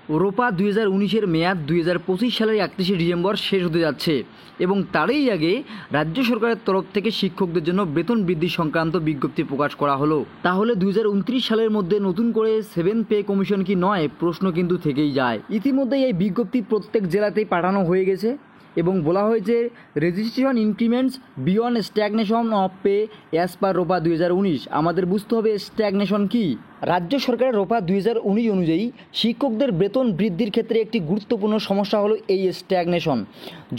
রোপা 2019-এর মেয়াদ 2025 সালের 31শে ডিসেম্বর শেষ হতে যাচ্ছে এবং তারই আগে রাজ্য সরকারের তরফ থেকে শিক্ষকদের জন্য বেতন বৃদ্ধি সংক্রান্ত বিজ্ঞপ্তি প্রকাশ করা হলো। তাহলে 2029 সালের মধ্যে নতুন করে 7 পে কমিশন কি নয়, প্রশ্ন কিন্তু থেকেই যায়। ইতিমধ্যেই এই বিজ্ঞপ্তি প্রত্যেক জেলাতেই পাঠানো হয়ে গেছে এবং বলা হয়েছে registration ইনক্রিমেন্টস beyond stagnation of pay as per রোপা 2019। আমাদের বুঝতে হবে স্ট্যাগনেশন কি। রাজ্য সরকারের রোপা 2019 অনুযায়ী শিক্ষকদের বেতন বৃদ্ধির ক্ষেত্রে একটি গুরুত্বপূর্ণ সমস্যা হলো এই স্ট্যাগনেশন।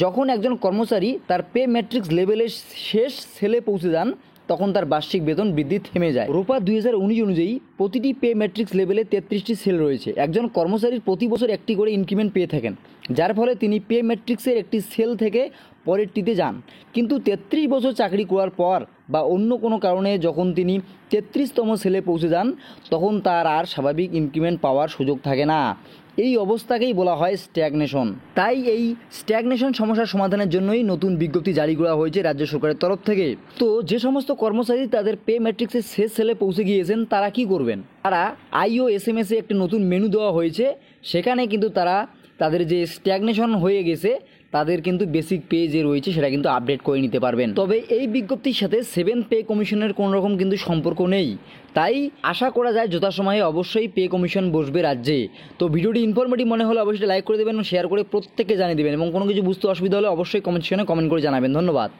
যখন একজন কর্মচারী তার পে ম্যাট্রিক্স লেভেলের শেষ সেলে পৌঁছে যান তখন তার বার্ষিক বেতন বৃদ্ধি থেমে যায়। রোপা 2019 অনুযায়ী প্রতিটি পে ম্যাট্রিক্স লেভেলে 33টি সেল রয়েছে। একজন কর্মচারীর প্রতি বছর একটি করে ইনক্রিমেন্ট পেয়ে থাকেন, যার ফলে তিনি পে ম্যাট্রিক্সের একটি সেল থেকে পরেরটিতে যান। কিন্তু 33 বছর চাকরি করার পর বা অন্য কোনো কারণে যখন তিনি 33তম সেলে পৌঁছে যান তখন তার আর স্বাভাবিক ইনক্রিমেন্ট পাওয়ার সুযোগ থাকে না। এই অবস্থাকেই বলা হয় স্ট্যাগনেশন। তাই এই স্ট্যাগনেশন সমস্যার সমাধানের জন্যই নতুন বিজ্ঞপ্তি জারি করা হয়েছে রাজ্য সরকারের তরফ থেকে। তো যে সমস্ত কর্মচারী তাদের পে ম্যাট্রিক্সের শেষ সেলে পৌঁছে গিয়েছেন তারা কি করবেন? তারা IOSMS একটি নতুন মেনু দেওয়া হয়েছে, সেখানে কিন্তু তারা তাদের যে স্ট্যাগনেশন হয়ে গেছে তাদের কিন্তু বেসিক পে যে রয়েছে সেটা কিন্তু আপডেট করে নিতে পারবেন। তবে এই বিজ্ঞপ্তির সাথে 7 পে কমিশনের কোনো রকম কিন্তু সম্পর্ক নেই, তাই আশা করা যায় যথাসময়ে অবশ্যই পে কমিশন বসবে রাজ্যে। তো ভিডিওটি ইনফরমেটিভ মনে হলে অবশ্যই লাইক করে দেবেন, শেয়ার করে প্রত্যেককে জানিয়ে দেবেন এবং কোনো কিছু বুঝতে অসুবিধা হলে অবশ্যই কমেন্ট সেকশনে কমেন্ট করে জানাবেন। ধন্যবাদ।